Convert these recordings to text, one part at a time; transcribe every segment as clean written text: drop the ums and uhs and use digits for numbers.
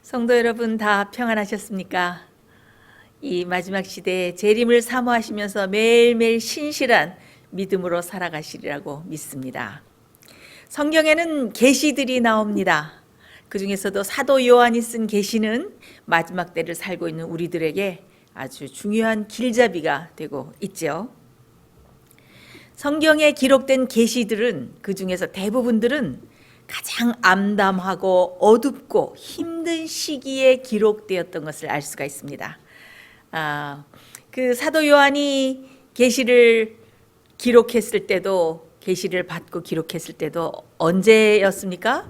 성도 여러분 다 평안하셨습니까? 이 마지막 시대에 재림을 사모하시면서 매일매일 신실한 믿음으로 살아가시리라고 믿습니다. 성경에는 계시들이 나옵니다. 그 중에서도 사도 요한이 쓴 계시는 마지막 때를 살고 있는 우리들에게 아주 중요한 길잡이가 되고 있죠. 성경에 기록된 계시들은 그 중에서 대부분들은 가장 암담하고 어둡고 힘든 시기에 기록되었던 것을 알 수가 있습니다. 그 사도 요한이 계시를 기록했을 때도, 계시를 받고 기록했을 때도 언제였습니까?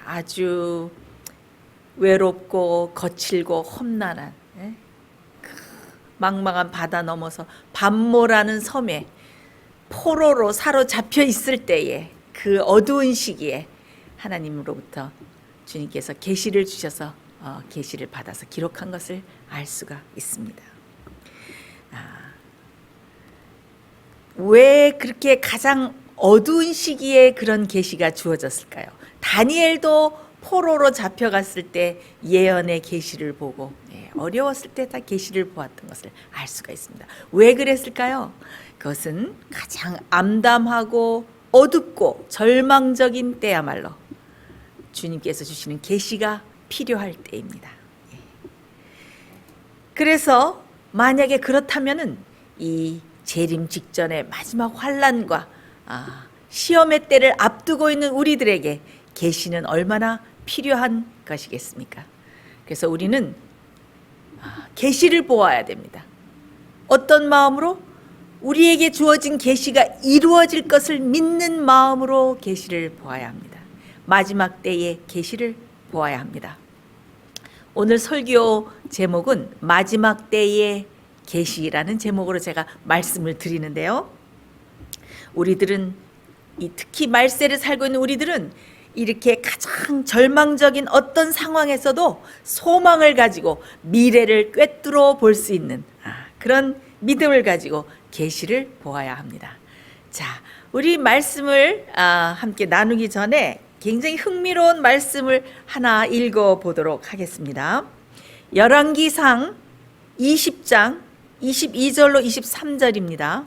아주 외롭고 거칠고 험난한 망망한 바다 넘어서 밤모라는 섬에 포로로 사로잡혀 있을 때에, 그 어두운 시기에 하나님으로부터 주님께서 계시를 주셔서 계시를 받아서 기록한 것을 알 수가 있습니다. 왜 그렇게 가장 어두운 시기에 그런 계시가 주어졌을까요? 다니엘도 포로로 잡혀갔을 때 예언의 계시를 보고 어려웠을 때 다 계시를 보았던 것을 알 수가 있습니다. 왜 그랬을까요? 그것은 가장 암담하고 어둡고 절망적인 때야말로 주님께서 주시는 계시가 필요할 때입니다. 그래서 만약에 그렇다면은 이 재림 직전의 마지막 환난과 시험의 때를 앞두고 있는 우리들에게 계시는 얼마나 필요한 것이겠습니까? 그래서 우리는 계시를 보아야 됩니다. 어떤 마음으로? 우리에게 주어진 계시가 이루어질 것을 믿는 마음으로 계시를 보아야 합니다. 마지막 때의 계시를 보아야 합니다. 오늘 설교 제목은 마지막 때의 계시라는 제목으로 제가 말씀을 드리는데요. 우리들은 특히 말세를 살고 있는 우리들은 이렇게 가장 절망적인 어떤 상황에서도 소망을 가지고 미래를 꿰뚫어 볼 수 있는 그런 믿음을 가지고 계시를 보아야 합니다. 자, 우리 말씀을 함께 나누기 전에 굉장히 흥미로운 말씀을 하나 읽어보도록 하겠습니다. 열왕기상 20장 22절로 23절입니다.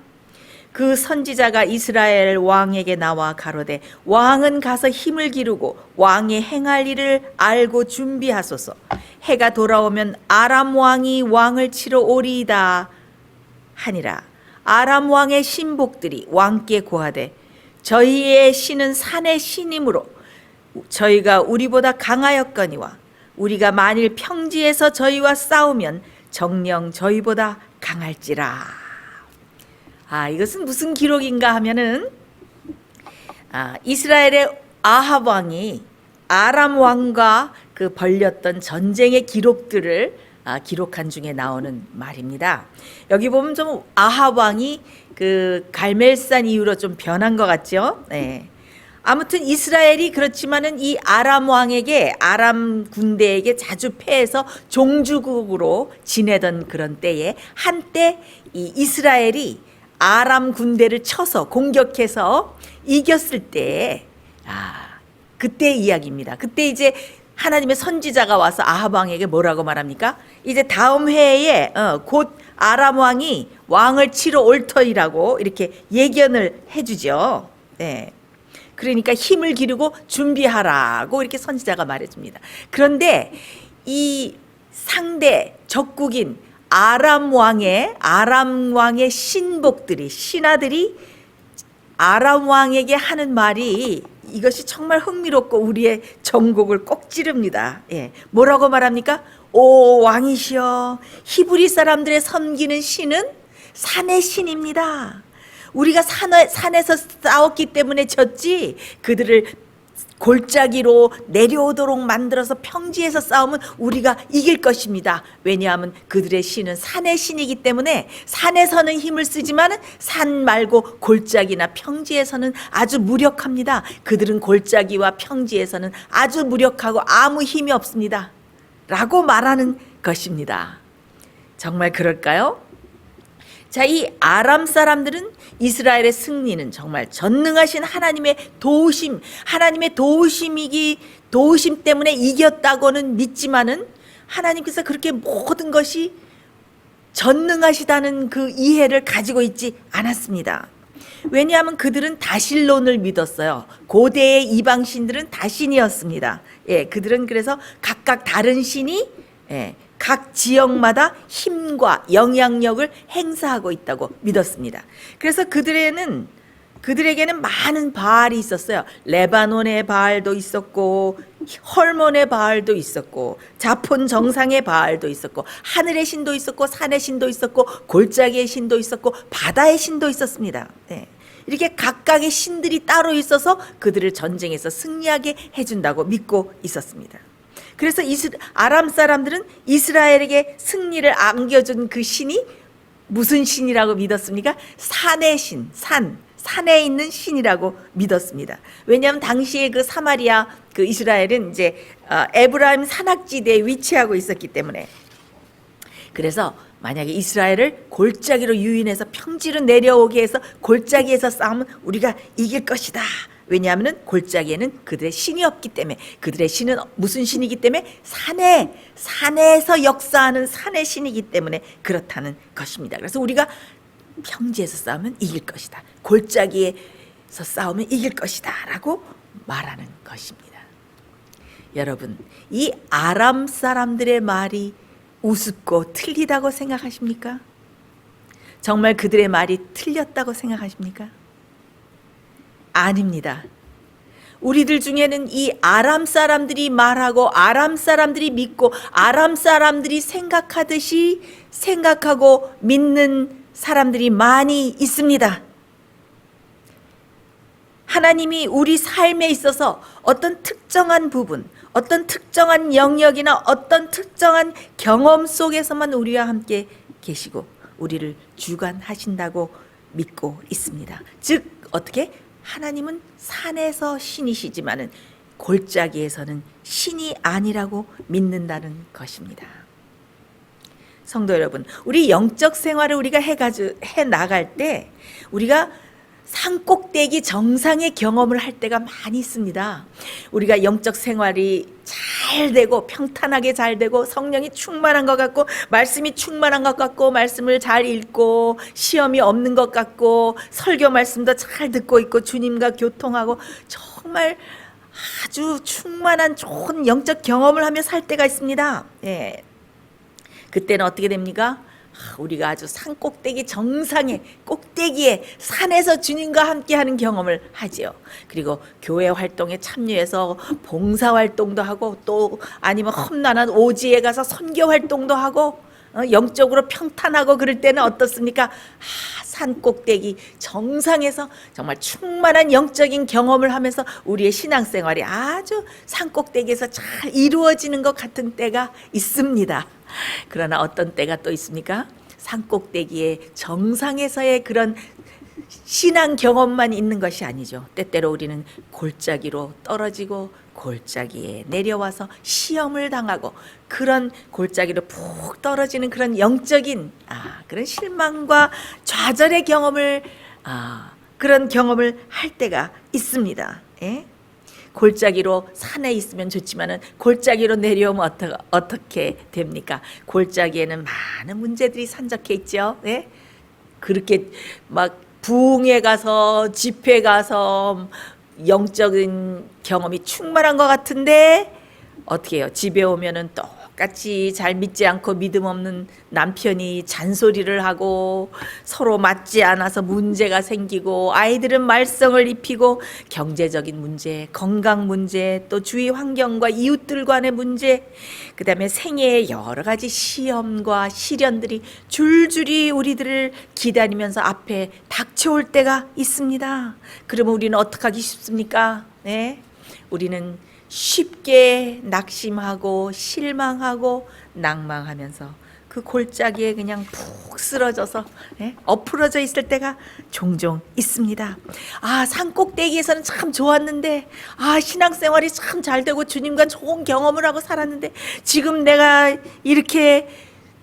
그 선지자가 이스라엘 왕에게 나와 가로되 왕은 가서 힘을 기르고 왕의 행할 일을 알고 준비하소서. 해가 돌아오면 아람 왕이 왕을 치러 오리이다 하니라. 아람 왕의 신복들이 왕께 고하되 저희의 신은 산의 신이므로 저희가 우리보다 강하였거니와 우리가 만일 평지에서 저희와 싸우면 정녕 저희보다 강할지라. 이것은 무슨 기록인가 하면은 이스라엘의 아합 왕이 아람 왕과 그 벌였던 전쟁의 기록들을 기록한 중에 나오는 말입니다. 여기 보면 좀 아합 왕이 그 갈멜산 이후로 좀 변한 것 같죠? 네. 아무튼 이스라엘이 그렇지만은 이 아람 왕에게, 아람 군대에게 자주 패해서 종주국으로 지내던 그런 때에 한때 이 이스라엘이 아람 군대를 쳐서 공격해서 이겼을 때, 그때 이야기입니다. 그때 이제 하나님의 선지자가 와서 아합 왕에게 뭐라고 말합니까? 이제 다음 해에 곧 아람 왕이 왕을 치러 올 터이라고 이렇게 예견을 해주죠. 네. 그러니까 힘을 기르고 준비하라고 이렇게 선지자가 말해줍니다. 그런데 이 상대 적국인 아람 왕의 신복들이, 신하들이 아람 왕에게 하는 말이 이것이 정말 흥미롭고 우리의 정곡을 꼭 찌릅니다. 뭐라고 말합니까? 오 왕이시여, 히브리 사람들의 섬기는 신은 산의 신입니다. 우리가 산에서 싸웠기 때문에 졌지, 그들을 골짜기로 내려오도록 만들어서 평지에서 싸우면 우리가 이길 것입니다. 왜냐하면 그들의 신은 산의 신이기 때문에 산에서는 힘을 쓰지만 산 말고 골짜기나 평지에서는 아주 무력합니다. 그들은 골짜기와 평지에서는 아주 무력하고 아무 힘이 없습니다. 라고 말하는 것입니다. 정말 그럴까요? 자, 이 아람 사람들은 이스라엘의 승리는 정말 전능하신 하나님의 도우심, 하나님의 도우심 때문에 이겼다고는 믿지만은 하나님께서 그렇게 모든 것이 전능하시다는 그 이해를 가지고 있지 않았습니다. 왜냐하면 그들은 다실론을 믿었어요. 고대의 이방신들은 다신이었습니다. 예, 그들은 그래서 각각 다른 신이 각 지역마다 힘과 영향력을 행사하고 있다고 믿었습니다. 그래서 그들에게는 많은 바알이 있었어요. 레바논의 바알도 있었고, 헐몬의 바알도 있었고, 자폰 정상의 바알도 있었고, 하늘의 신도 있었고, 산의 신도 있었고, 골짜기의 신도 있었고, 바다의 신도 있었습니다. 네. 이렇게 각각의 신들이 따로 있어서 그들을 전쟁에서 승리하게 해준다고 믿고 있었습니다. 그래서 아람 사람들은 이스라엘에게 승리를 안겨준 그 신이 무슨 신이라고 믿었습니까? 산의 신, 산에 있는 신이라고 믿었습니다. 왜냐하면 당시에 그 사마리아, 그 이스라엘은 이제 에브라임 산악지대에 위치하고 있었기 때문에. 그래서 만약에 이스라엘을 골짜기로 유인해서 평지로 내려오게 해서 골짜기에서 싸우면 우리가 이길 것이다. 왜냐하면 골짜기에는 그들의 신이 없기 때문에, 그들의 신은 무슨 신이기 때문에? 산에서 역사하는 산의 신이기 때문에 그렇다는 것입니다. 그래서 우리가 평지에서 싸우면 이길 것이다. 골짜기에서 싸우면 이길 것이다. 라고 말하는 것입니다. 여러분, 이 아람 사람들의 말이 우습고 틀리다고 생각하십니까? 정말 그들의 말이 틀렸다고 생각하십니까? 아닙니다. 우리들 중에는 이 아람 사람들이 말하고 아람 사람들이 믿고 아람 사람들이 생각하듯이 생각하고 믿는 사람들이 많이 있습니다. 하나님이 우리 삶에 있어서 어떤 특정한 부분, 어떤 특정한 영역이나 어떤 특정한 경험 속에서만 우리와 함께 계시고 우리를 주관하신다고 믿고 있습니다. 즉 어떻게? 하나님은 산에서 신이시지만은 골짜기에서는 신이 아니라고 믿는다는 것입니다. 성도 여러분, 우리 영적 생활을 우리가 해 나갈 때 우리가 산꼭대기 정상의 경험을 할 때가 많이 있습니다. 우리가 영적 생활이 잘 되고 평탄하게 잘 되고 성령이 충만한 것 같고 말씀이 충만한 것 같고 말씀을 잘 읽고 시험이 없는 것 같고 설교 말씀도 잘 듣고 있고 주님과 교통하고 정말 아주 충만한 좋은 영적 경험을 하며 살 때가 있습니다. 예. 그때는 어떻게 됩니까? 우리가 아주 산 꼭대기 정상의 꼭대기에 산에서 주님과 함께하는 경험을 하지요. 그리고 교회 활동에 참여해서 봉사 활동도 하고 또 아니면 험난한 오지에 가서 선교 활동도 하고 영적으로 평탄하고 그럴 때는 어떻습니까? 산 꼭대기 정상에서 정말 충만한 영적인 경험을 하면서 우리의 신앙생활이 아주 산 꼭대기에서 잘 이루어지는 것 같은 때가 있습니다. 그러나 어떤 때가 또 있습니까? 산 꼭대기의 정상에서의 그런 신앙 경험만 있는 것이 아니죠. 때때로 우리는 골짜기로 떨어지고 골짜기에 내려와서 시험을 당하고 그런 골짜기로 푹 떨어지는 그런 영적인 그런 실망과 좌절의 경험을 그런 경험을 할 때가 있습니다. 예? 골짜기로 산에 있으면 좋지만은 골짜기로 내려오면 어떻게 됩니까? 골짜기에는 많은 문제들이 산적해 있죠. 네? 그렇게 막 부흥회 가서 집회 가서 영적인 경험이 충만한 것 같은데 어떻게 해요? 집에 오면은 똑같이 잘 믿지 않고 믿음 없는 남편이 잔소리를 하고 서로 맞지 않아서 문제가 생기고 아이들은 말썽을 입히고 경제적인 문제, 건강 문제, 또 주위 환경과 이웃들 간의 문제, 그 다음에 생애의 여러 가지 시험과 시련들이 줄줄이 우리들을 기다리면서 앞에 닥쳐올 때가 있습니다. 그러면 우리는 어떻게 하기 쉽습니까? 네? 우리는 쉽게 낙심하고 실망하고 낭망하면서 그 골짜기에 그냥 푹 쓰러져서 엎으러져 있을 때가 종종 있습니다. 산 꼭대기에서는 참 좋았는데 신앙생활이 참 잘 되고 주님과 좋은 경험을 하고 살았는데 지금 내가 이렇게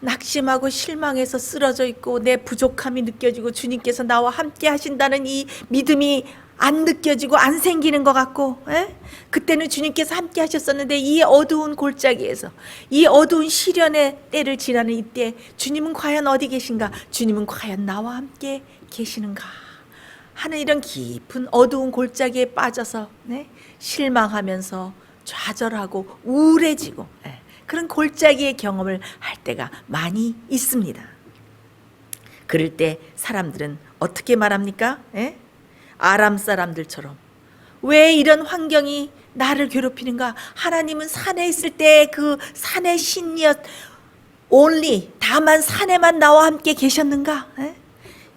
낙심하고 실망해서 쓰러져 있고 내 부족함이 느껴지고 주님께서 나와 함께 하신다는 이 믿음이 안 느껴지고 안 생기는 것 같고, 그때는 주님께서 함께 하셨었는데 이 어두운 골짜기에서, 이 어두운 시련의 때를 지나는 이때 주님은 과연 어디 계신가, 주님은 과연 나와 함께 계시는가 하는 이런 깊은 어두운 골짜기에 빠져서 실망하면서 좌절하고 우울해지고 그런 골짜기의 경험을 할 때가 많이 있습니다. 그럴 때 사람들은 어떻게 말합니까? 아람 사람들처럼 왜 이런 환경이 나를 괴롭히는가? 하나님은 산에 있을 때 그 산의 신이었 only 다만 산에만 나와 함께 계셨는가?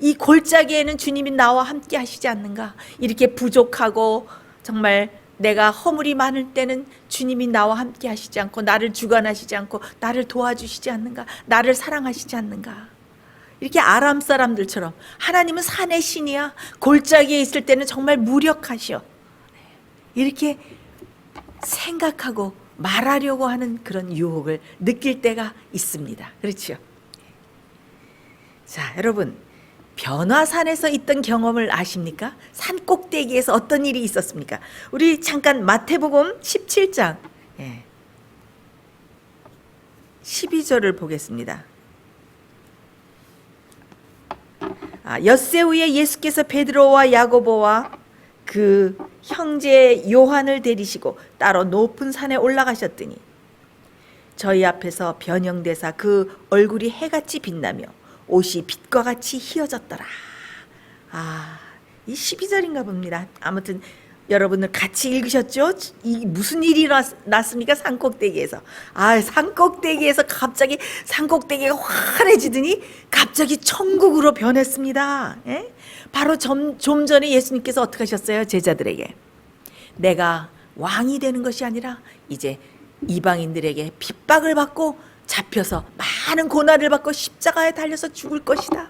이 골짜기에는 주님이 나와 함께 하시지 않는가? 이렇게 부족하고 정말 내가 허물이 많을 때는 주님이 나와 함께 하시지 않고 나를 주관하시지 않고 나를 도와주시지 않는가? 나를 사랑하시지 않는가? 이렇게 아람 사람들처럼 하나님은 산의 신이야. 골짜기에 있을 때는 정말 무력하시오. 이렇게 생각하고 말하려고 하는 그런 유혹을 느낄 때가 있습니다. 그렇죠? 자, 여러분, 변화산에서 있던 경험을 아십니까? 산 꼭대기에서 어떤 일이 있었습니까? 우리 잠깐 마태복음 17장 12절을 보겠습니다. 엿새 후에 예수께서 베드로와 야고보와 그 형제 요한을 데리시고 따로 높은 산에 올라가셨더니 저희 앞에서 변형되사 그 얼굴이 해같이 빛나며 옷이 빛과 같이 희어졌더라. 이 12절인가 봅니다. 아무튼 여러분들 같이 읽으셨죠? 이 무슨 일이 났습니까? 산꼭대기에서. 산꼭대기에서 갑자기 산꼭대기가 환해지더니 갑자기 천국으로 변했습니다. 바로 좀 전에 예수님께서 어떻게 하셨어요? 제자들에게. 내가 왕이 되는 것이 아니라 이제 이방인들에게 핍박을 받고 잡혀서 많은 고난을 받고 십자가에 달려서 죽을 것이다.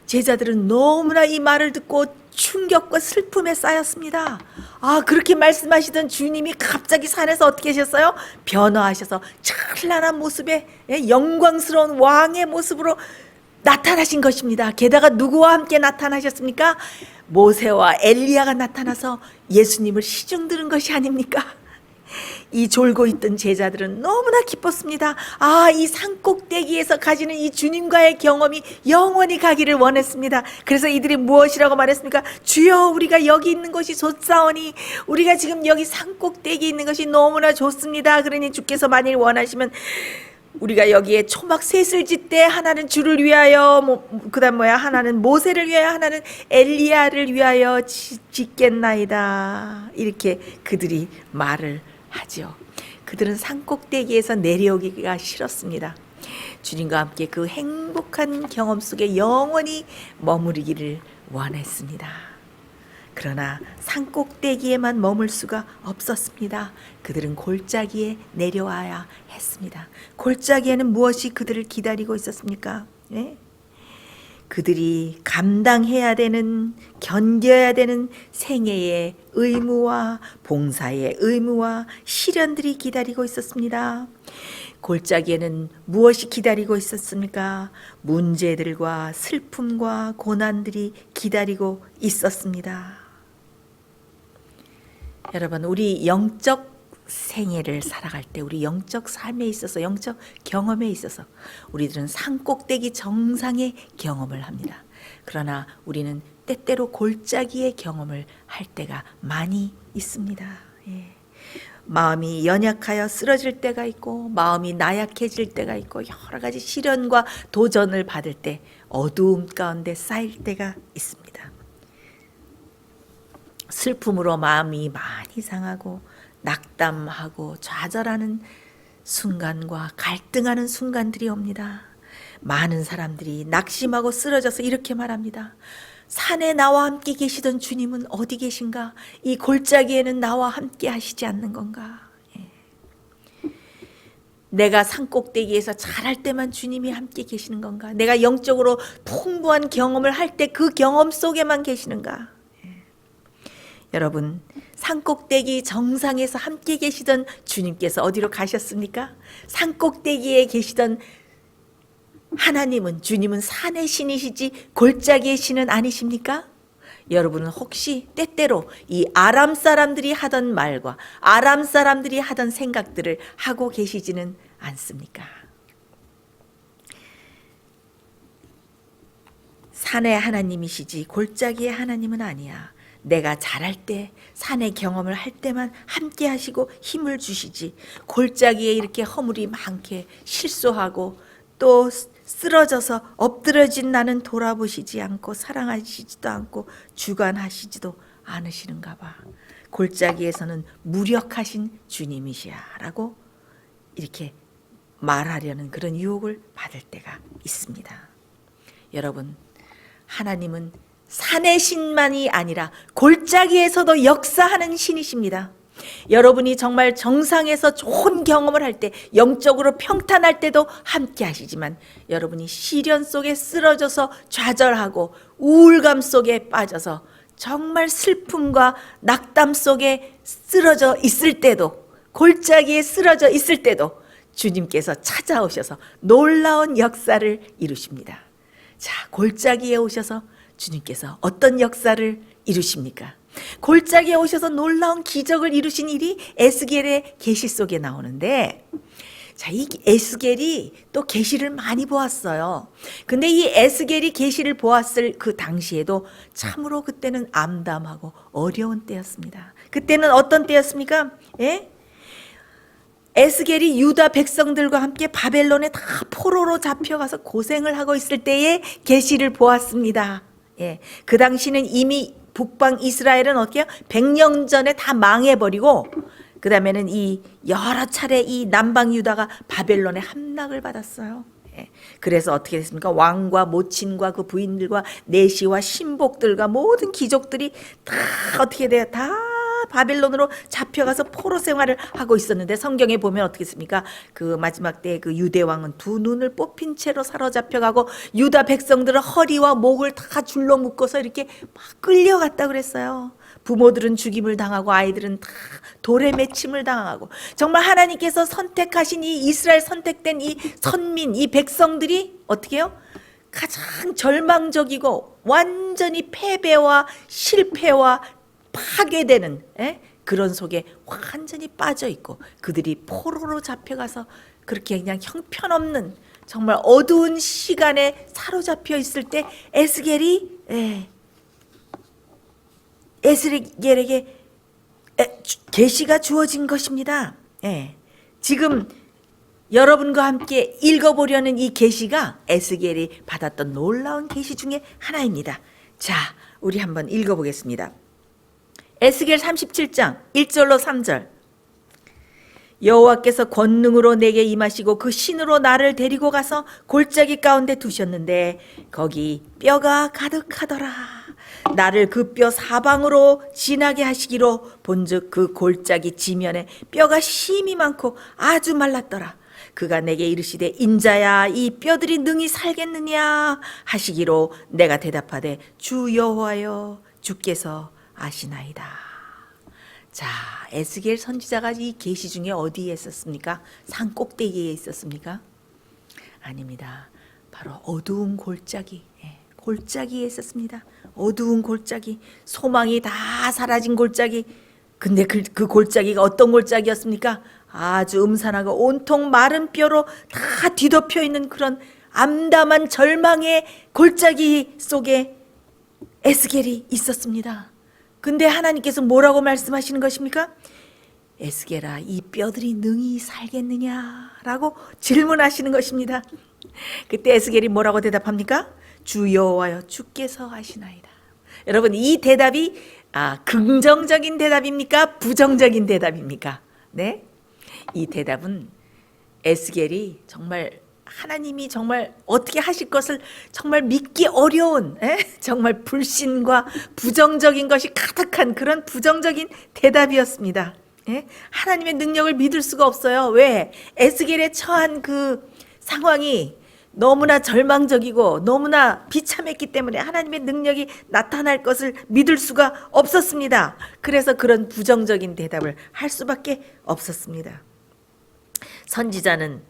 제자들은 너무나 이 말을 듣고 충격과 슬픔에 쌓였습니다. 그렇게 말씀하시던 주님이 갑자기 산에서 어떻게 하셨어요? 변화하셔서 찬란한 모습에 영광스러운 왕의 모습으로 나타나신 것입니다. 게다가 누구와 함께 나타나셨습니까? 모세와 엘리야가 나타나서 예수님을 시중 들은 것이 아닙니까? 이 졸고 있던 제자들은 너무나 기뻤습니다. 이 산꼭대기에서 가지는 이 주님과의 경험이 영원히 가기를 원했습니다. 그래서 이들이 무엇이라고 말했습니까? 주여, 우리가 여기 있는 것이 좋사오니, 우리가 지금 여기 산꼭대기에 있는 것이 너무나 좋습니다. 그러니 주께서 만일 원하시면 우리가 여기에 초막 셋을 짓되 하나는 주를 위하여, 그다음 하나는 모세를 위하여, 하나는 엘리야를 위하여 짓겠나이다. 이렇게 그들이 말을 하죠. 그들은 산꼭대기에서 내려오기가 싫었습니다. 주님과 함께 그 행복한 경험 속에 영원히 머무르기를 원했습니다. 그러나 산꼭대기에만 머물 수가 없었습니다. 그들은 골짜기에 내려와야 했습니다. 골짜기에는 무엇이 그들을 기다리고 있었습니까? 그들이 감당해야 되는, 견뎌야 되는 생애의 의무와 봉사의 의무와 시련들이 기다리고 있었습니다. 골짜기에는 무엇이 기다리고 있었습니까? 문제들과 슬픔과 고난들이 기다리고 있었습니다. 여러분, 우리 영적 생애를 살아갈 때, 우리 영적 삶에 있어서, 영적 경험에 있어서 우리들은 산꼭대기 정상의 경험을 합니다. 그러나 우리는 때때로 골짜기의 경험을 할 때가 많이 있습니다. 마음이 연약하여 쓰러질 때가 있고, 마음이 나약해질 때가 있고, 여러 가지 시련과 도전을 받을 때 어두움 가운데 쌓일 때가 있습니다. 슬픔으로 마음이 많이 상하고 낙담하고 좌절하는 순간과 갈등하는 순간들이 옵니다. 많은 사람들이 낙심하고 쓰러져서 이렇게 말합니다. 산에 나와 함께 계시던 주님은 어디 계신가? 이 골짜기에는 나와 함께 하시지 않는 건가? 내가 산꼭대기에서 잘할 때만 주님이 함께 계시는 건가? 내가 영적으로 풍부한 경험을 할 때 그 경험 속에만 계시는가? 여러분, 산꼭대기 정상에서 함께 계시던 주님께서 어디로 가셨습니까? 산꼭대기에 계시던 하나님은, 주님은 산의 신이시지 골짜기의 신은 아니십니까? 여러분은 혹시 때때로 이 아람 사람들이 하던 말과 아람 사람들이 하던 생각들을 하고 계시지는 않습니까? 산의 하나님이시지 골짜기의 하나님은 아니야. 내가 잘할 때, 산의 경험을 할 때만 함께 하시고 힘을 주시지, 골짜기에 이렇게 허물이 많게 실수하고 또 쓰러져서 엎드려진 나는 돌아보시지 않고 사랑하시지도 않고 주관하시지도 않으시는가 봐. 골짜기에서는 무력하신 주님이시야 라고 이렇게 말하려는 그런 유혹을 받을 때가 있습니다. 여러분, 하나님은 산의 신만이 아니라 골짜기에서도 역사하는 신이십니다. 여러분이 정말 정상에서 좋은 경험을 할 때, 영적으로 평탄할 때도 함께 하시지만, 여러분이 시련 속에 쓰러져서 좌절하고 우울감 속에 빠져서 정말 슬픔과 낙담 속에 쓰러져 있을 때도, 골짜기에 쓰러져 있을 때도 주님께서 찾아오셔서 놀라운 역사를 이루십니다. 자, 골짜기에 오셔서 주님께서 어떤 역사를 이루십니까? 골짜기에 오셔서 놀라운 기적을 이루신 일이 에스겔의 계시 속에 나오는데, 자, 이 에스겔이 또 계시를 많이 보았어요. 근데 이 에스겔이 계시를 보았을 그 당시에도 참으로 그때는 암담하고 어려운 때였습니다. 그때는 어떤 때였습니까? 예? 에스겔이 유다 백성들과 함께 바벨론에 다 포로로 잡혀가서 고생을 하고 있을 때에 계시를 보았습니다. 예, 그 당시는 이미 북방 이스라엘은 어떻게 100년 전에 다 망해버리고, 그 다음에는 이 여러 차례 이 남방 유다가 바벨론에 함락을 받았어요. 예, 그래서 어떻게 됐습니까? 왕과 모친과 그 부인들과 내시와 신복들과 모든 귀족들이 다 어떻게 돼요? 다 바벨론으로 잡혀가서 포로 생활을 하고 있었는데, 성경에 보면 어떻게 했습니까? 그 마지막 때 그 유대 왕은 두 눈을 뽑힌 채로 사로잡혀가고 유다 백성들은 허리와 목을 다 줄로 묶어서 이렇게 막 끌려갔다 그랬어요. 부모들은 죽임을 당하고 아이들은 다 돌에 맺힘을 당하고, 정말 하나님께서 선택하신 이 이스라엘 선택된 이 선민, 이 백성들이 어떻게 해요? 가장 절망적이고 완전히 패배와 실패와 파괴되는 그런 속에 완전히 빠져 있고, 그들이 포로로 잡혀가서 그렇게 그냥 형편없는 정말 어두운 시간에 사로잡혀 있을 때 에스겔에게 계시가 주어진 것입니다. 지금 여러분과 함께 읽어보려는 이 계시가 에스겔이 받았던 놀라운 계시 중에 하나입니다. 자, 우리 한번 읽어보겠습니다. 에스겔 37장 1절로 3절. 여호와께서 권능으로 내게 임하시고 그 신으로 나를 데리고 가서 골짜기 가운데 두셨는데 거기 뼈가 가득하더라. 나를 그 뼈 사방으로 지나게 하시기로 본즉 그 골짜기 지면에 뼈가 심이 많고 아주 말랐더라. 그가 내게 이르시되 인자야 이 뼈들이 능히 살겠느냐 하시기로 내가 대답하되 주 여호와여 주께서 아시나이다. 자, 에스겔 선지자가 이 계시 중에 어디에 있었습니까? 산 꼭대기에 있었습니까? 아닙니다. 바로 어두운 골짜기, 골짜기에 있었습니다. 어두운 골짜기, 소망이 다 사라진 골짜기. 근데 그 골짜기가 어떤 골짜기였습니까? 아주 음산하고 온통 마른 뼈로 다 뒤덮여 있는 그런 암담한 절망의 골짜기 속에 에스겔이 있었습니다. 근데 하나님께서 뭐라고 말씀하시는 것입니까? 에스겔아, 이 뼈들이 능히 살겠느냐라고 질문하시는 것입니다. 그때 에스겔이 뭐라고 대답합니까? 주 여호와여 주께서 하시나이다. 여러분, 이 대답이 긍정적인 대답입니까? 부정적인 대답입니까? 네? 이 대답은 에스겔이 정말 하나님이 정말 어떻게 하실 것을 정말 믿기 어려운 정말 불신과 부정적인 것이 가득한 그런 부정적인 대답이었습니다. 하나님의 능력을 믿을 수가 없어요. 왜? 에스겔에 처한 그 상황이 너무나 절망적이고 너무나 비참했기 때문에 하나님의 능력이 나타날 것을 믿을 수가 없었습니다. 그래서 그런 부정적인 대답을 할 수밖에 없었습니다. 선지자는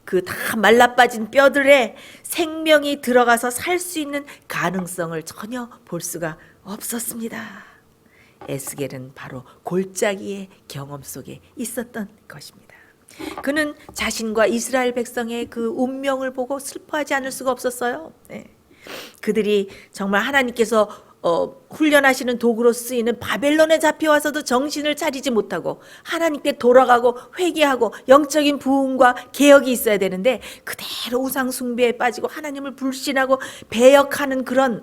그 다 말라빠진 뼈들에 생명이 들어가서 살 수 있는 가능성을 전혀 볼 수가 없었습니다. 에스겔은 바로 골짜기의 경험 속에 있었던 것입니다. 그는 자신과 이스라엘 백성의 그 운명을 보고 슬퍼하지 않을 수가 없었어요. 그들이 정말 하나님께서 훈련하시는 도구로 쓰이는 바벨론에 잡혀와서도 정신을 차리지 못하고 하나님께 돌아가고 회개하고 영적인 부흥과 개혁이 있어야 되는데 그대로 우상 숭배에 빠지고 하나님을 불신하고 배역하는 그런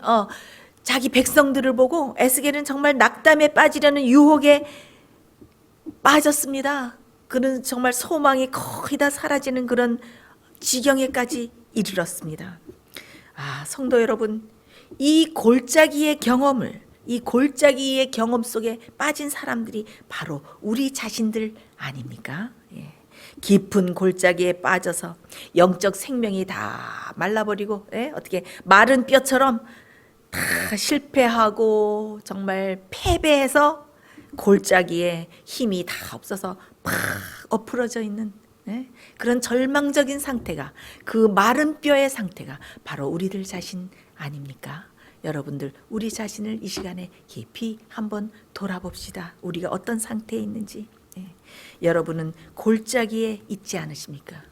자기 백성들을 보고 에스겔은 정말 낙담에 빠지려는 유혹에 빠졌습니다. 그는 정말 소망이 거의 다 사라지는 그런 지경에까지 이르렀습니다. 성도 여러분, 이 골짜기의 경험을, 이 골짜기의 경험 속에 빠진 사람들이 바로 우리 자신들 아닙니까? 깊은 골짜기에 빠져서 영적 생명이 다 말라버리고 어떻게 마른 뼈처럼 다 실패하고 정말 패배해서 골짜기에 힘이 다 없어서 팍 엎으러져 있는 그런 절망적인 상태가, 그 마른 뼈의 상태가 바로 우리들 자신 아닙니까? 여러분들, 우리 자신을 이 시간에 깊이 한번 돌아봅시다. 우리가 어떤 상태에 있는지. 여러분은 골짜기에 있지 않으십니까?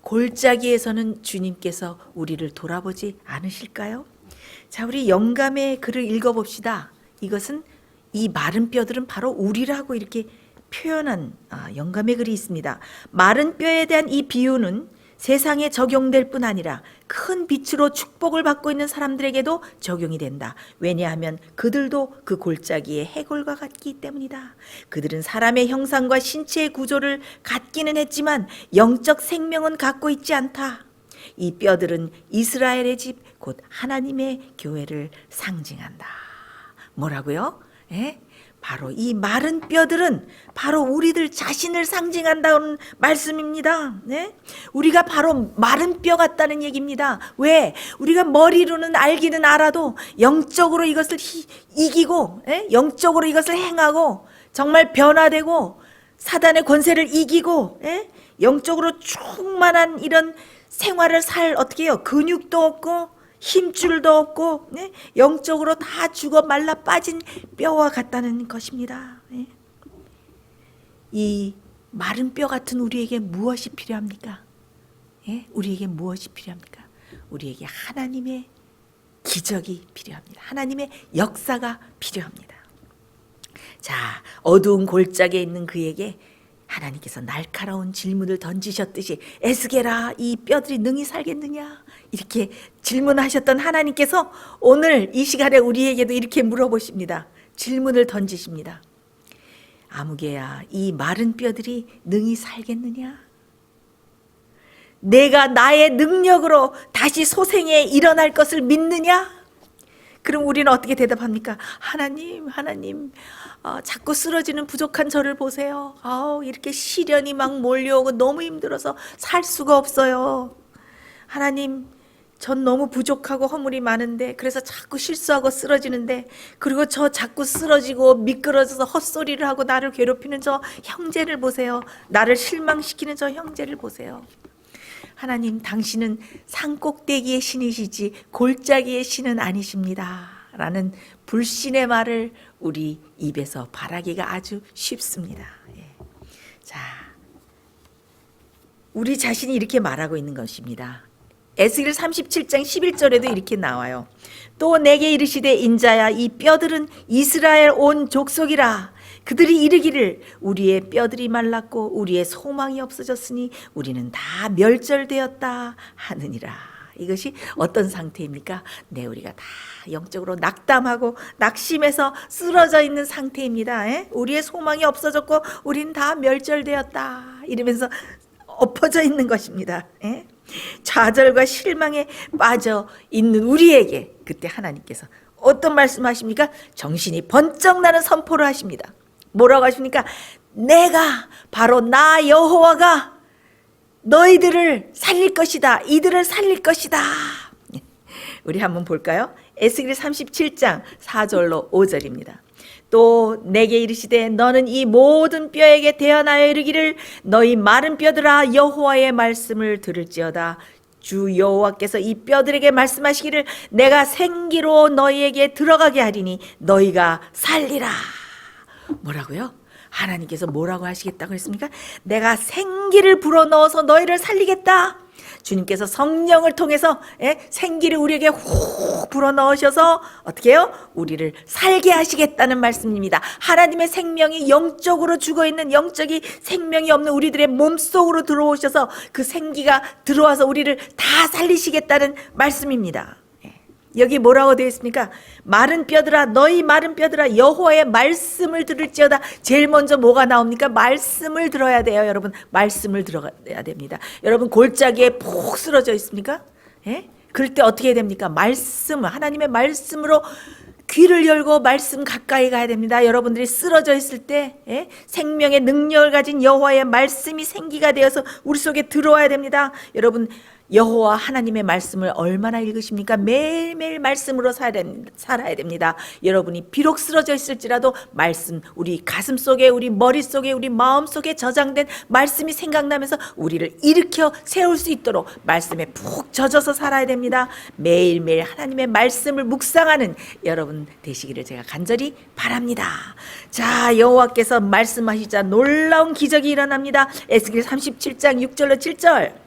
골짜기에서는 주님께서 우리를 돌아보지 않으실까요? 자, 우리 영감의 글을 읽어봅시다. 이것은 이 마른 뼈들은 바로 우리라고 이렇게 표현한 영감의 글이 있습니다. 마른 뼈에 대한 이 비유는 세상에 적용될 뿐 아니라 큰 빛으로 축복을 받고 있는 사람들에게도 적용이 된다. 왜냐하면 그들도 그 골짜기의 해골과 같기 때문이다. 그들은 사람의 형상과 신체의 구조를 갖기는 했지만 영적 생명은 갖고 있지 않다. 이 뼈들은 이스라엘의 집, 곧 하나님의 교회를 상징한다. 뭐라고요? 바로 이 마른 뼈들은 바로 우리들 자신을 상징한다는 말씀입니다. 우리가 바로 마른 뼈 같다는 얘기입니다. 왜? 우리가 머리로는 알기는 알아도 영적으로 이것을 이기고 영적으로 이것을 행하고 정말 변화되고 사단의 권세를 이기고 영적으로 충만한 이런 생활을 어떻게 해요? 근육도 없고 힘줄도 없고 영적으로 다 죽어 말라 빠진 뼈와 같다는 것입니다. 이 마른 뼈 같은 우리에게 무엇이 필요합니까? 우리에게 무엇이 필요합니까? 우리에게 하나님의 기적이 필요합니다. 하나님의 역사가 필요합니다. 자, 어두운 골짜기에 있는 그에게 하나님께서 날카로운 질문을 던지셨듯이 에스겔아, 이 뼈들이 능히 살겠느냐? 이렇게 질문하셨던 하나님께서 오늘 이 시간에 우리에게도 이렇게 물어보십니다. 질문을 던지십니다. 아무개야, 이 마른 뼈들이 능히 살겠느냐? 내가 나의 능력으로 다시 소생에 일어날 것을 믿느냐? 그럼 우리는 어떻게 대답합니까? 하나님, 자꾸 쓰러지는 부족한 저를 보세요. 이렇게 시련이 막 몰려오고 너무 힘들어서 살 수가 없어요. 하나님, 전 너무 부족하고 허물이 많은데 그래서 자꾸 실수하고 쓰러지는데, 그리고 저 자꾸 쓰러지고 미끄러져서 헛소리를 하고 나를 괴롭히는 저 형제를 보세요. 나를 실망시키는 저 형제를 보세요. 하나님, 당신은 산꼭대기의 신이시지 골짜기의 신은 아니십니다. 라는 불신의 말을 우리 입에서 바라기가 아주 쉽습니다. 자, 우리 자신이 이렇게 말하고 있는 것입니다. 에스겔 37장 11절에도 이렇게 나와요. 또 내게 이르시되 인자야, 이 뼈들은 이스라엘 온 족속이라. 그들이 이르기를 우리의 뼈들이 말랐고 우리의 소망이 없어졌으니 우리는 다 멸절되었다 하느니라. 이것이 어떤 상태입니까? 우리가 다 영적으로 낙담하고 낙심해서 쓰러져 있는 상태입니다. 우리의 소망이 없어졌고 우리는 다 멸절되었다 이러면서 엎어져 있는 것입니다. 좌절과 실망에 빠져 있는 우리에게 그때 하나님께서 어떤 말씀하십니까? 정신이 번쩍 나는 선포를 하십니다. 뭐라고 하십니까? 내가 바로 나 여호와가 너희들을 살릴 것이다. 이들을 살릴 것이다. 우리 한번 볼까요? 에스겔 37장 4절로 5절입니다. 또 내게 이르시되 너는 이 모든 뼈에게 대언하여 이르기를 너희 마른 뼈들아 여호와의 말씀을 들을지어다. 주 여호와께서 이 뼈들에게 말씀하시기를 내가 생기로 너희에게 들어가게 하리니 너희가 살리라. 뭐라고요? 하나님께서 뭐라고 하시겠다고 했습니까? 내가 생기를 불어넣어서 너희를 살리겠다. 주님께서 성령을 통해서 생기를 우리에게 훅 불어넣으셔서 어떻게 해요? 우리를 살게 하시겠다는 말씀입니다. 하나님의 생명이 영적으로 죽어있는 영적인 생명이 없는 우리들의 몸속으로 들어오셔서 그 생기가 들어와서 우리를 다 살리시겠다는 말씀입니다. 여기 뭐라고 되어 있습니까? 마른 뼈들아 너희 마른 뼈들아 여호와의 말씀을 들을지어다. 제일 먼저 뭐가 나옵니까? 말씀을 들어야 돼요. 여러분 말씀을 들어야 됩니다. 여러분 골짜기에 푹 쓰러져 있습니까? 예? 그럴 때 어떻게 됩니까? 말씀, 하나님의 말씀으로 귀를 열고 말씀 가까이 가야 됩니다. 여러분들이 쓰러져 있을 때 생명의 능력을 가진 여호와의 말씀이 생기가 되어서 우리 속에 들어와야 됩니다. 여러분 여호와 하나님의 말씀을 얼마나 읽으십니까? 매일매일 말씀으로 살아야 됩니다. 여러분이 비록 쓰러져 있을지라도 말씀, 우리 가슴 속에, 우리 머릿속에, 우리 마음 속에 저장된 말씀이 생각나면서 우리를 일으켜 세울 수 있도록 말씀에 푹 젖어서 살아야 됩니다. 매일매일 하나님의 말씀을 묵상하는 여러분 되시기를 제가 간절히 바랍니다. 자, 여호와께서 말씀하시자 놀라운 기적이 일어납니다. 에스겔 37장 6절로 7절.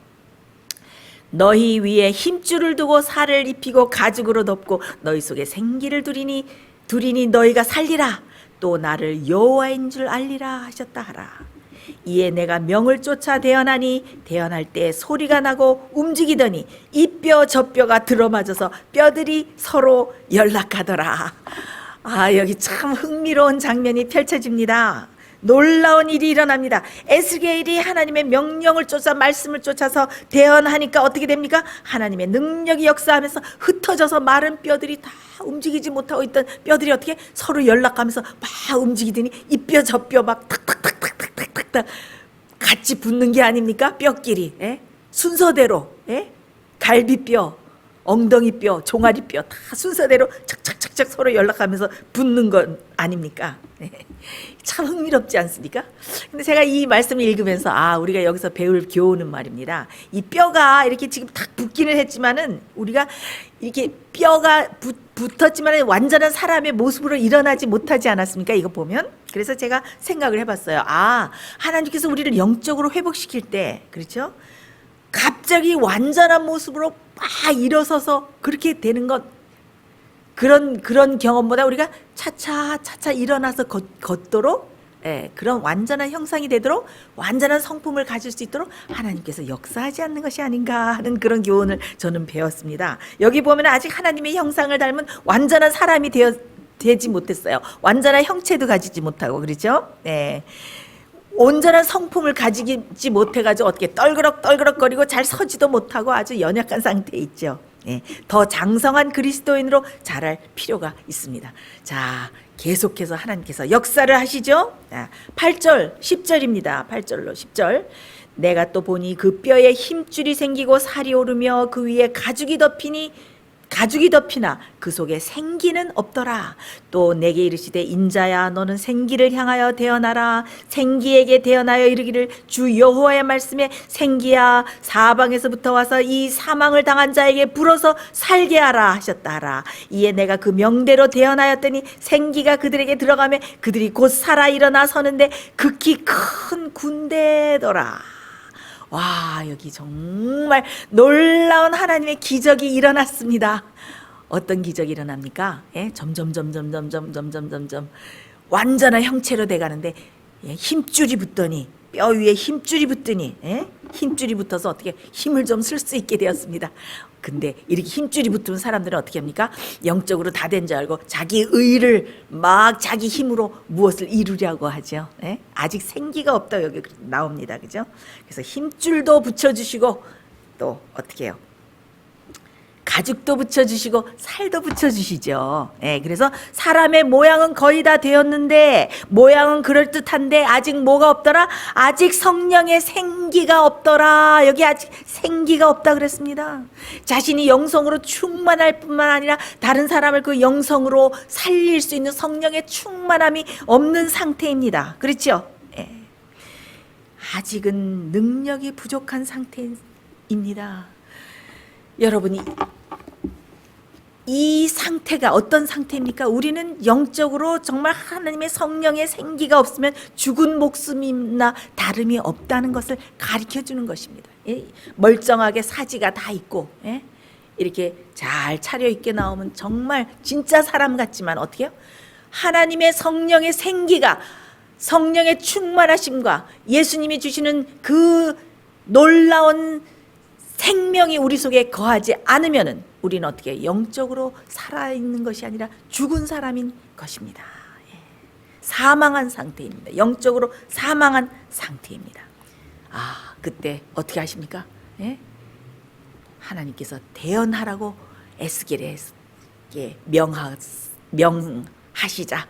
너희 위에 힘줄을 두고 살을 입히고 가죽으로 덮고 너희 속에 생기를 두리니 너희가 살리라. 또 나를 여호와인 줄 알리라 하셨다 하라. 이에 내가 명을 쫓아 대언하니 대언할 때 소리가 나고 움직이더니 이 뼈 저 뼈가 들어맞아서 뼈들이 서로 연락하더라. 아, 여기 참 흥미로운 장면이 펼쳐집니다. 놀라운 일이 일어납니다. 에스겔이 하나님의 명령을 쫓아 말씀을 쫓아서 대언하니까 어떻게 됩니까? 하나님의 능력이 역사하면서 흩어져서 마른 뼈들이 다 움직이지 못하고 있던 뼈들이 어떻게 서로 연락하면서 막 움직이더니 이 뼈 저 뼈 막 탁탁탁탁탁탁탁 같이 붙는 게 아닙니까? 뼈끼리 순서대로 갈비뼈, 엉덩이뼈, 종아리뼈 다 순서대로 착착착착 서로 연락하면서 붙는 건 아닙니까? 참 흥미롭지 않습니까? 근데 제가 이 말씀을 읽으면서 우리가 여기서 배울 교훈은 말입니다. 이 뼈가 이렇게 지금 탁 붙기는 했지만은 우리가 이렇게 뼈가 붙었지만 완전한 사람의 모습으로 일어나지 못하지 않았습니까? 이거 보면. 그래서 제가 생각을 해봤어요. 하나님께서 우리를 영적으로 회복시킬 때, 그렇죠? 갑자기 완전한 모습으로 막 일어서서 그렇게 되는 것, 그런 경험보다 우리가 차차 일어나서 걷도록 그런 완전한 형상이 되도록 완전한 성품을 가질 수 있도록 하나님께서 역사하지 않는 것이 아닌가 하는 그런 교훈을 저는 배웠습니다. 여기 보면 아직 하나님의 형상을 닮은 완전한 사람이 되지 못했어요. 완전한 형체도 가지지 못하고, 그렇죠? 온전한 성품을 가지지 못해가지고 어떻게 떨그럭거리고 잘 서지도 못하고 아주 연약한 상태에 있죠. 더 장성한 그리스도인으로 자랄 필요가 있습니다. 자, 계속해서 하나님께서 역사를 하시죠. 8절 10절입니다. 8절로 10절. 내가 또 보니 그 뼈에 힘줄이 생기고 살이 오르며 그 위에 가죽이 덮이나 그 속에 생기는 없더라. 또 내게 이르시되 인자야 너는 생기를 향하여 대언하라. 생기에게 대언하여 이르기를 주 여호와의 말씀에 생기야 사방에서부터 와서 이 사망을 당한 자에게 불어서 살게 하라 하셨다 하라. 이에 내가 그 명대로 대언하였더니 생기가 그들에게 들어가며 그들이 곧 살아 일어나 서는데 극히 큰 군대더라. 와, 여기 정말 놀라운 하나님의 기적이 일어났습니다. 어떤 기적이 일어납니까? 점점 완전한 형체로 돼가는데 힘줄이 붙더니 뼈 위에 힘줄이 붙더니 힘줄이 붙어서 어떻게 힘을 좀 쓸 수 있게 되었습니다. 근데 이렇게 힘줄이 붙은 사람들은 어떻게 합니까? 영적으로 다 된 줄 알고 자기 의를 막 자기 힘으로 무엇을 이루려고 하죠. 아직 생기가 없다 여기 나옵니다. 그죠? 그래서 힘줄도 붙여주시고 또 어떻게 해요? 가죽도 붙여주시고 살도 붙여주시죠. 예, 그래서 사람의 모양은 거의 다 되었는데, 모양은 그럴듯한데 아직 뭐가 없더라? 아직 성령의 생기가 없더라. 여기 아직 생기가 없다 그랬습니다. 자신이 영성으로 충만할 뿐만 아니라 다른 사람을 그 영성으로 살릴 수 있는 성령의 충만함이 없는 상태입니다. 그렇죠? 예. 아직은 능력이 부족한 상태입니다. 여러분이 이 상태가 어떤 상태입니까? 우리는 영적으로 정말 하나님의 성령의 생기가 없으면 죽은 목숨이나 다름이 없다는 것을 가르쳐 주는 것입니다. 예? 멀쩡하게 사지가 다 있고, 예? 이렇게 잘 차려입게 나오면 정말 진짜 사람 같지만 어떻게요? 하나님의 성령의 생기가, 성령의 충만하심과 예수님이 주시는 그 놀라운 생명이 우리 속에 거하지 않으면은 우리는 어떻게 영적으로 살아있는 것이 아니라 죽은 사람인 것입니다. 예. 사망한 상태입니다. 영적으로 사망한 상태입니다. 아, 그때 어떻게 하십니까? 예? 하나님께서 대언하라고 에스겔에게 명하시자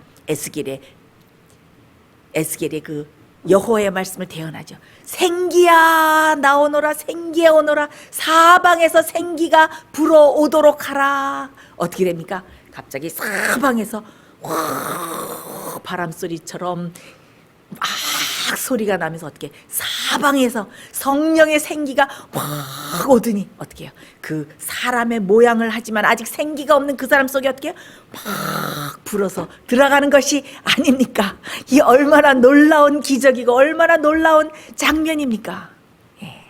에스겔의 그 여호와의 말씀을 대언하죠. 생기야 나오너라, 생기야 오너라, 사방에서 생기가 불어오도록 하라. 어떻게 됩니까? 갑자기 사방에서 확 바람소리처럼 막 소리가 나면서 어떻게 사방에서 성령의 생기가 확 오더니 어떻게 해요? 그 사람의 모양을 하지만 아직 생기가 없는 그 사람 속에 어떻게 해요? 막 불어서 들어가는 것이 아닙니까? 이 얼마나 놀라운 기적이고 얼마나 놀라운 장면입니까? 예.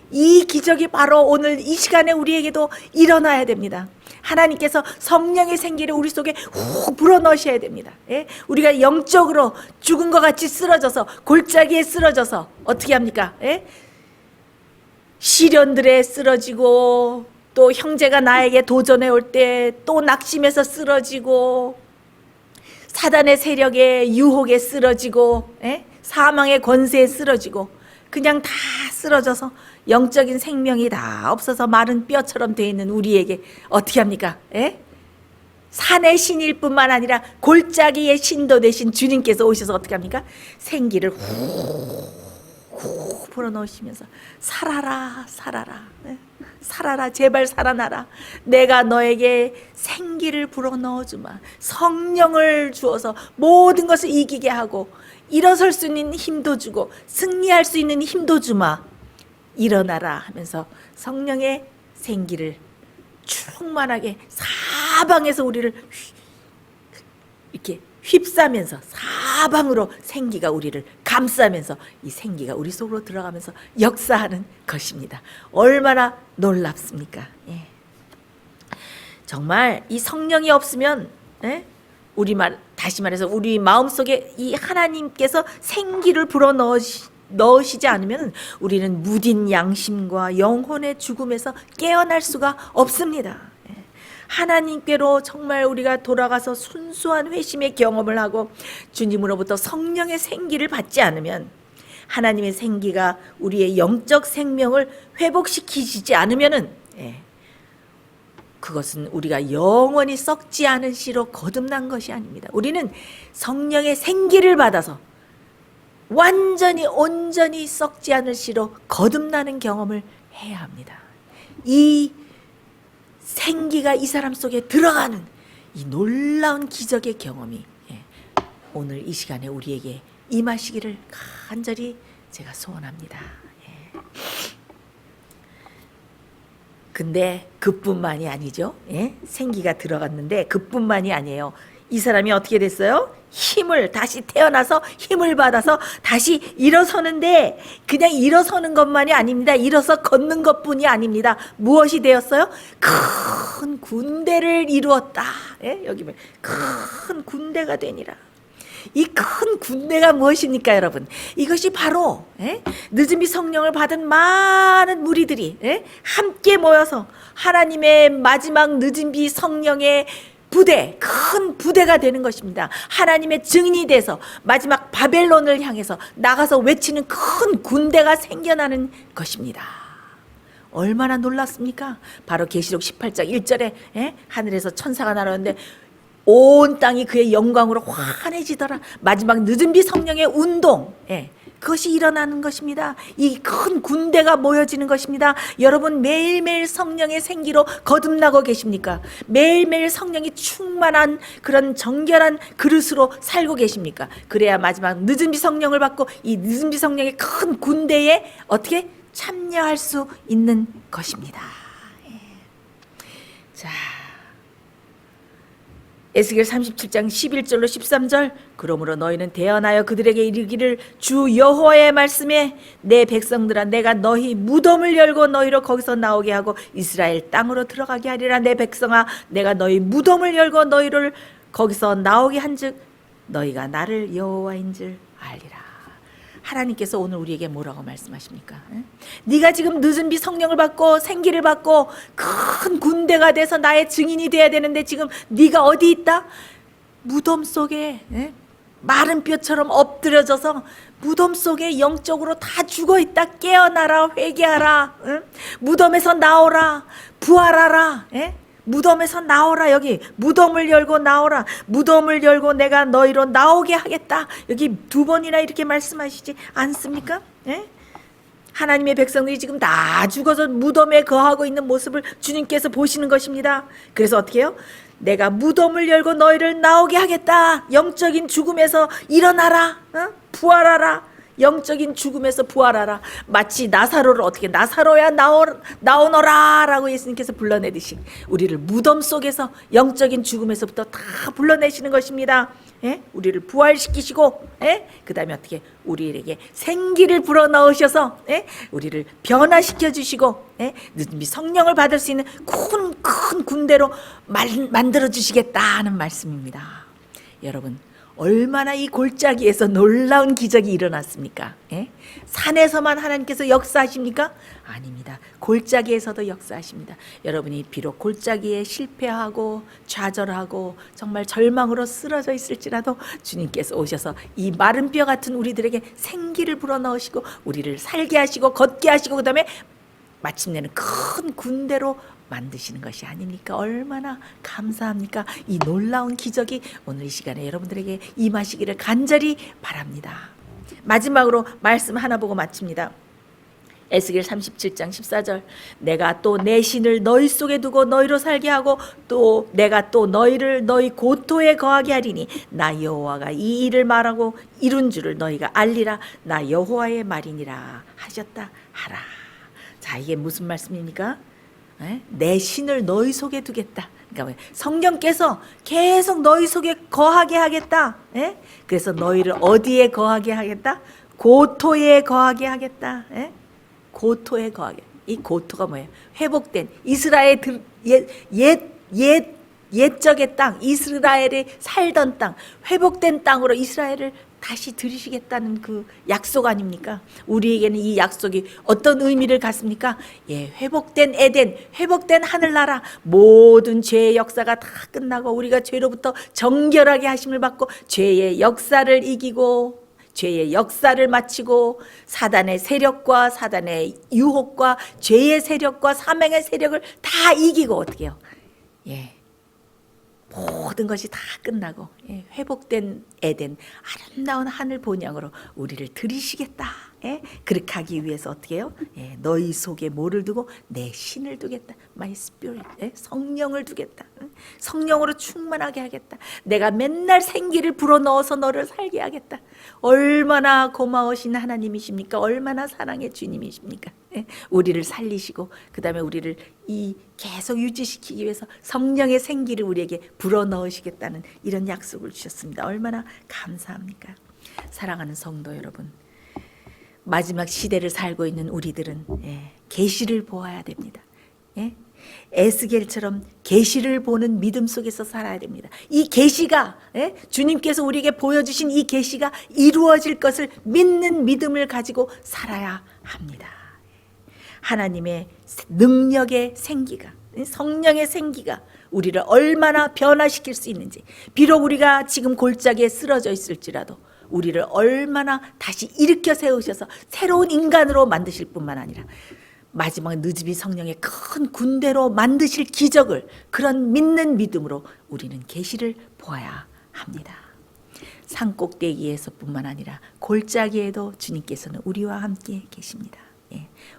이 기적이 바로 오늘 이 시간에 우리에게도 일어나야 됩니다. 하나님께서 성령의 생기를 우리 속에 훅 불어넣으셔야 됩니다. 예? 우리가 영적으로 죽은 것 같이 쓰러져서 골짜기에 쓰러져서 어떻게 합니까? 예? 시련들에 쓰러지고 또 형제가 나에게 도전해 올 때 또 낙심해서 쓰러지고 사단의 세력에 유혹에 쓰러지고 예? 사망의 권세에 쓰러지고 그냥 다 쓰러져서 영적인 생명이 다 없어서 마른 뼈처럼 되어 있는 우리에게 어떻게 합니까? 예? 산의 신일 뿐만 아니라 골짜기의 신도 되신 주님께서 오셔서 어떻게 합니까? 생기를 후 불어넣으시면서 살아라 살아라, 예? 살아라, 제발 살아나라. 내가 너에게 생기를 불어넣어주마. 성령을 주어서 모든 것을 이기게 하고 일어설 수 있는 힘도 주고 승리할 수 있는 힘도 주마. 일어나라 하면서 성령의 생기를 충만하게 사방에서 우리를 이렇게 휩싸면서 사방으로 생기가 우리를 감싸면서 이 생기가 우리 속으로 들어가면서 역사하는 것입니다. 얼마나 놀랍습니까? 예. 정말 이 성령이 없으면 예? 다시 말해서 우리 마음속에 이 하나님께서 생기를 넣으시지 않으면 우리는 무딘 양심과 영혼의 죽음에서 깨어날 수가 없습니다. 하나님께로 정말 우리가 돌아가서 순수한 회심의 경험을 하고 주님으로부터 성령의 생기를 받지 않으면, 하나님의 생기가 우리의 영적 생명을 회복시키지 않으면은 그것은 우리가 영원히 썩지 않은 씨로 거듭난 것이 아닙니다. 우리는 성령의 생기를 받아서 완전히 온전히 썩지 않을 씨로 거듭나는 경험을 해야 합니다. 이 생기가 이 사람 속에 들어가는 이 놀라운 기적의 경험이 오늘 이 시간에 우리에게 임하시기를 간절히 제가 소원합니다. 근데 그뿐만이 아니죠. 생기가 들어갔는데 그뿐만이 아니에요. 이 사람이 어떻게 됐어요? 힘을 다시 태어나서 힘을 받아서 다시 일어서는데 그냥 일어서는 것만이 아닙니다. 일어서 걷는 것뿐이 아닙니다. 무엇이 되었어요? 큰 군대를 이루었다. 여기 보면 큰 군대가 되니라. 이 큰 군대가 무엇입니까, 여러분? 이것이 바로 늦은비 성령을 받은 많은 무리들이 함께 모여서 하나님의 마지막 늦은비 성령의 부대, 큰 부대가 되는 것입니다. 하나님의 증인이 돼서 마지막 바벨론을 향해서 나가서 외치는 큰 군대가 생겨나는 것입니다. 얼마나 놀랐습니까? 바로 계시록 18장 1절에 하늘에서 천사가 날아오는데 온 땅이 그의 영광으로 환해지더라. 마지막 늦은 비 성령의 운동, 그것이 일어나는 것입니다. 이 큰 군대가 모여지는 것입니다. 여러분 매일매일 성령의 생기로 거듭나고 계십니까? 매일매일 성령이 충만한 그런 정결한 그릇으로 살고 계십니까? 그래야 마지막 늦은 비 성령을 받고 이 늦은 비 성령의 큰 군대에 어떻게 참여할 수 있는 것입니다. 자, 에스겔 37장 11절로 13절 그러므로 너희는 대언하여 그들에게 이르기를 주 여호와의 말씀에 내 백성들아 내가 너희 무덤을 열고 너희로 거기서 나오게 하고 이스라엘 땅으로 들어가게 하리라. 내 백성아 내가 너희 무덤을 열고 너희를 거기서 나오게 한즉 너희가 나를 여호와인 줄 알리라. 하나님께서 오늘 우리에게 뭐라고 말씀하십니까? 네가 지금 늦은 비 성령을 받고 생기를 받고 큰 군대가 돼서 나의 증인이 돼야 되는데 지금 네가 어디 있다? 무덤 속에 마른 뼈처럼 엎드려져서 무덤 속에 영적으로 다 죽어있다. 깨어나라. 회개하라. 무덤에서 나오라. 부활하라. 무덤에서 나오라. 여기 무덤을 열고 나오라. 무덤을 열고 내가 너희로 나오게 하겠다. 여기 두 번이나 이렇게 말씀하시지 않습니까? 하나님의 백성들이 지금 다 죽어서 무덤에 거하고 있는 모습을 주님께서 보시는 것입니다. 그래서 어떻게 해요? 내가 무덤을 열고 너희를 나오게 하겠다. 영적인 죽음에서 일어나라. 부활하라. 영적인 죽음에서 부활하라. 마치 나사로를 어떻게 나사로야 나오너라 라고 예수님께서 불러내듯이 우리를 무덤 속에서 영적인 죽음에서부터 다 불러내시는 것입니다. 우리를 부활시키시고 그 다음에 어떻게 우리에게 생기를 불어넣으셔서 우리를 변화시켜 주시고 늦은 성령을 받을 수 있는 큰 군대로 만들어 주시겠다 하는 말씀입니다. 여러분 얼마나 이 골짜기에서 놀라운 기적이 일어났습니까? 산에서만 하나님께서 역사하십니까? 아닙니다. 골짜기에서도 역사하십니다. 여러분이 비록 골짜기에 실패하고 좌절하고 정말 절망으로 쓰러져 있을지라도 주님께서 오셔서 이 마른 뼈 같은 우리들에게 생기를 불어넣으시고 우리를 살게 하시고 걷게 하시고 그 다음에 마침내는 큰 군대로 만드시는 것이 아닙니까? 얼마나 감사합니까? 이 놀라운 기적이 오늘 이 시간에 여러분들에게 임하시기를 간절히 바랍니다. 마지막으로 말씀 하나 보고 마칩니다. 에스겔 37장 14절 내가 또 내 신을 너희 속에 두고 너희로 살게 하고 또 내가 또 너희를 너희 고토에 거하게 하리니 나 여호와가 이 일을 말하고 이룬 줄을 너희가 알리라. 나 여호와의 말이니라 하셨다 하라. 자, 이게 무슨 말씀입니까? 내 신을 너희 속에 두겠다. 그러니까 성령께서 계속 너희 속에 거하게 하겠다. 그래서 너희를 어디에 거하게 하겠다? 고토에 거하게 하겠다. 고토에 거하게. 이 고토가 뭐예요? 회복된 이스라엘 옛적의 땅, 이스라엘이 살던 땅, 회복된 땅으로 이스라엘을 다시 들이시겠다는 그 약속 아닙니까? 우리에게는 이 약속이 어떤 의미를 갖습니까? 회복된 에덴, 회복된 하늘나라, 모든 죄의 역사가 다 끝나고 우리가 죄로부터 정결하게 하심을 받고 죄의 역사를 이기고 죄의 역사를 마치고 사단의 세력과 사단의 유혹과 죄의 세력과 사망의 세력을 다 이기고 어떻게 해요? 모든 것이 다 끝나고 회복된 에덴 아름다운 하늘 본향으로 우리를 들이시겠다. 그렇게 하기 위해서 어떻게 해요? 너희 속에 뭐를 두고? 내 신을 두겠다. My spirit. 성령을 두겠다. 성령으로 충만하게 하겠다. 내가 맨날 생기를 불어넣어서 너를 살게 하겠다. 얼마나 고마우신 하나님이십니까? 얼마나 사랑의 주님이십니까? 우리를 살리시고 그 다음에 우리를 계속 유지시키기 위해서 성령의 생기를 우리에게 불어넣으시겠다는 이런 약속을 주셨습니다. 얼마나 감사합니까? 사랑하는 성도 여러분, 마지막 시대를 살고 있는 우리들은 계시를 보아야 됩니다. 에스겔처럼 계시를 보는 믿음 속에서 살아야 됩니다. 이 계시가 주님께서 우리에게 보여주신 이 계시가 이루어질 것을 믿는 믿음을 가지고 살아야 합니다. 하나님의 능력의 생기가, 성령의 생기가 우리를 얼마나 변화시킬 수 있는지, 비록 우리가 지금 골짜기에 쓰러져 있을지라도 우리를 얼마나 다시 일으켜 세우셔서 새로운 인간으로 만드실 뿐만 아니라 마지막 느즈비 성령의 큰 군대로 만드실 기적을, 그런 믿는 믿음으로 우리는 계시를 보아야 합니다. 산꼭대기에서뿐만 아니라 골짜기에도 주님께서는 우리와 함께 계십니다.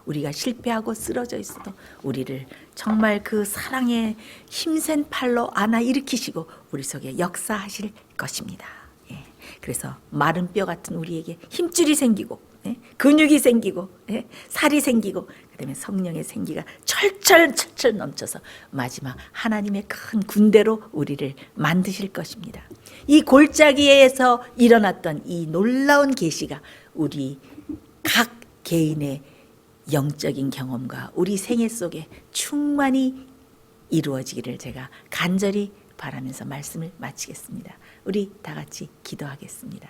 우리가 실패하고 쓰러져 있어도 우리를 정말 그 사랑의 힘센 팔로 안아 일으키시고 우리 속에 역사하실 것입니다. 그래서 마른 뼈 같은 우리에게 힘줄이 생기고 근육이 생기고 살이 생기고, 그다음에 성령의 생기가 철철 넘쳐서 마지막 하나님의 큰 군대로 우리를 만드실 것입니다. 이 골짜기에서 일어났던 이 놀라운 계시가 우리 각 개인의 영적인 경험과 우리 생애 속에 충만히 이루어지기를 제가 간절히 바라면서 말씀을 마치겠습니다. 우리 다 같이 기도하겠습니다.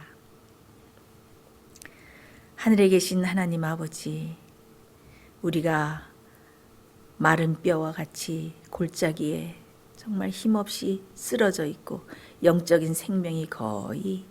하늘에 계신 하나님 아버지, 우리가 마른 뼈와 같이 골짜기에 정말 힘없이 쓰러져 있고 영적인 생명이 거의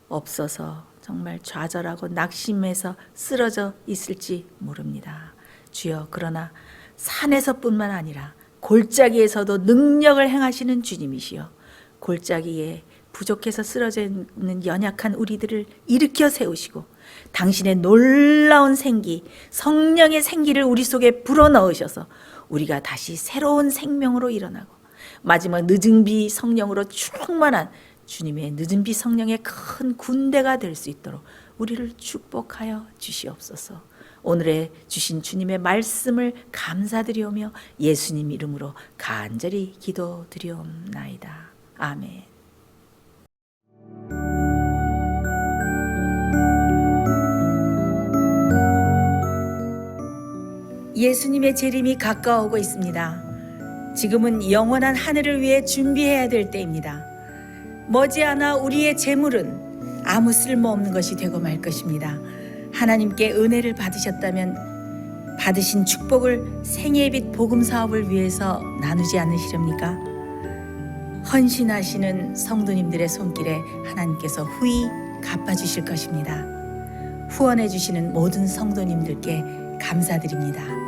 없어서 정말 좌절하고 낙심해서 쓰러져 있을지 모릅니다. 주여, 그러나 산에서뿐만 아니라 골짜기에서도 능력을 행하시는 주님이시여, 골짜기에 부족해서 쓰러져 있는 연약한 우리들을 일으켜 세우시고 당신의 놀라운 생기, 성령의 생기를 우리 속에 불어넣으셔서 우리가 다시 새로운 생명으로 일어나고 마지막 늦은비 성령으로 충만한 주님의 늦은비 성령의 큰 군대가 될 수 있도록 우리를 축복하여 주시옵소서. 오늘의 주신 주님의 말씀을 감사드리오며 예수님 이름으로 간절히 기도드리옵나이다. 아멘. 예수님의 재림이 가까워오고 있습니다. 지금은 영원한 하늘을 위해 준비해야 될 때입니다. 머지않아 우리의 재물은 아무 쓸모없는 것이 되고 말 것입니다. 하나님께 은혜를 받으셨다면 받으신 축복을 생애의 빛 복음 사업을 위해서 나누지 않으시렵니까? 헌신하시는 성도님들의 손길에 하나님께서 후히 갚아주실 것입니다. 후원해 주시는 모든 성도님들께 감사드립니다.